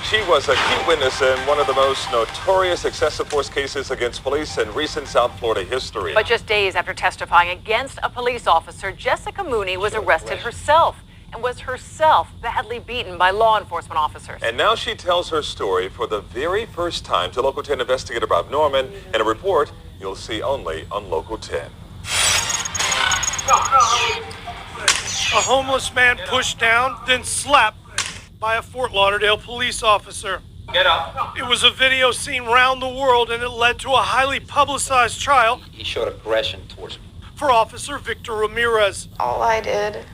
She was a key witness in one of the most notorious excessive force cases against police in recent South Florida history. But just days after testifying against a police officer, Jessica Mooney was arrested herself and was herself badly beaten by law enforcement officers. And now she tells her story for the very first time to Local 10 investigator Bob Norman in a report you'll see only on Local 10. A homeless man pushed down, then slapped by a Fort Lauderdale police officer. Get up. It was a video seen round the world, and it led to a highly publicized trial. He showed aggression towards me. For Officer Victor Ramirez. All I did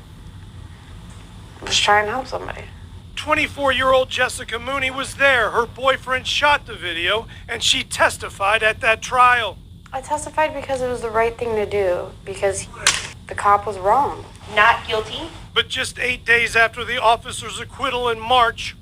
was try and help somebody. 24-year-old Jessica Mooney was there. Her boyfriend shot the video, and she testified at that trial. I testified because it was the right thing to do, because the cop was wrong. Not guilty. But just 8 days after the officer's acquittal in March,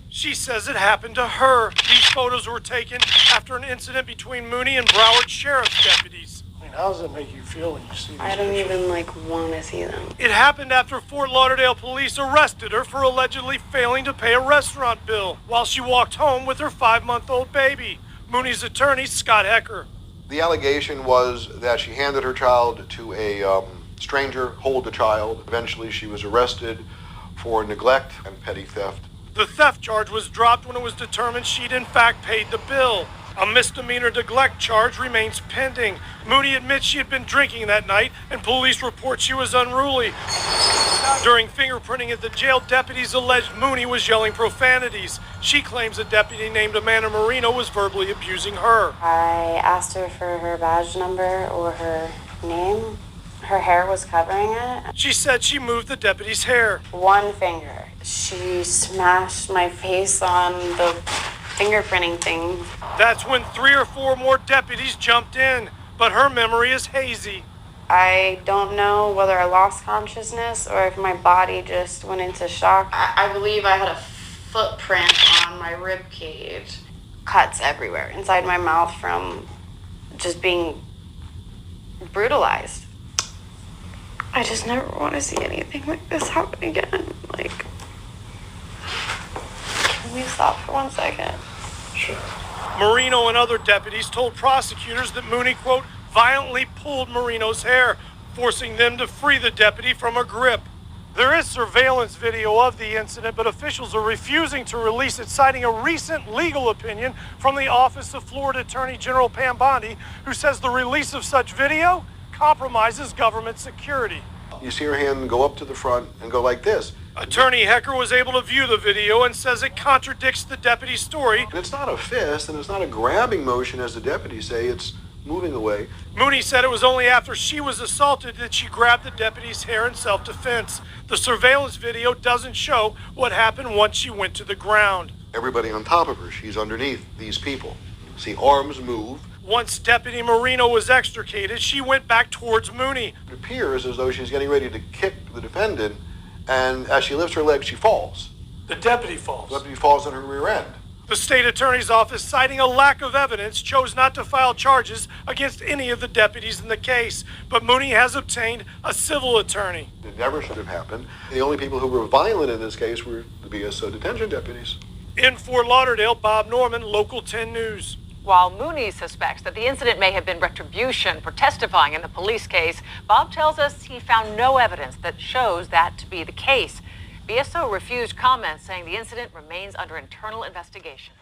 she says it happened to her. These photos were taken after an incident between Mooney and Broward Sheriff's deputies. I mean, how does it make you feel when you see these I don't pictures? even, want to see them. It happened after Fort Lauderdale police arrested her for allegedly failing to pay a restaurant bill while she walked home with her 5-month-old baby. Mooney's attorney, Scott Hecker. The allegation was that she handed her child to a stranger, hold the child. Eventually she was arrested for neglect and petty theft. The theft charge was dropped when it was determined she'd in fact paid the bill. A misdemeanor neglect charge remains pending. Mooney admits she had been drinking that night, and police report she was unruly. During fingerprinting at the jail, deputies alleged Mooney was yelling profanities. She claims a deputy named Amanda Marino was verbally abusing her. I asked her for her badge number or her name. Her hair was covering it. She said she moved the deputy's hair. One finger. She smashed my face on the fingerprinting thing. That's when 3 or 4 more deputies jumped in, but her memory is hazy. I don't know whether I lost consciousness or if my body just went into shock. I believe I had a footprint on my rib cage. Cuts everywhere inside my mouth from just being brutalized. I just never want to see anything like this happen again. Like, can we stop for 1 second? Sure. Marino and other deputies told prosecutors that Mooney, quote, violently pulled Marino's hair, forcing them to free the deputy from her grip. There is surveillance video of the incident, but officials are refusing to release it, citing a recent legal opinion from the Office of Florida Attorney General Pam Bondi, who says the release of such video compromises government security. You see her hand go up to the front and go like this. Attorney Hecker was able to view the video and says it contradicts the deputy's story. And it's not a fist and it's not a grabbing motion as the deputies say, it's moving away. Mooney said it was only after she was assaulted that she grabbed the deputy's hair in self-defense. The surveillance video doesn't show what happened once she went to the ground. Everybody on top of her, she's underneath these people. See arms move. Once Deputy Marino was extricated, she went back towards Mooney. It appears as though she's getting ready to kick the defendant, and as she lifts her leg, she falls. The deputy falls. The deputy falls on her rear end. The state attorney's office, citing a lack of evidence, chose not to file charges against any of the deputies in the case. But Mooney has obtained a civil attorney. It never should have happened. The only people who were violent in this case were the BSO detention deputies. In Fort Lauderdale, Bob Norman, Local 10 News. While Mooney suspects that the incident may have been retribution for testifying in the police case, Bob tells us he found no evidence that shows that to be the case. BSO refused comment, saying the incident remains under internal investigation.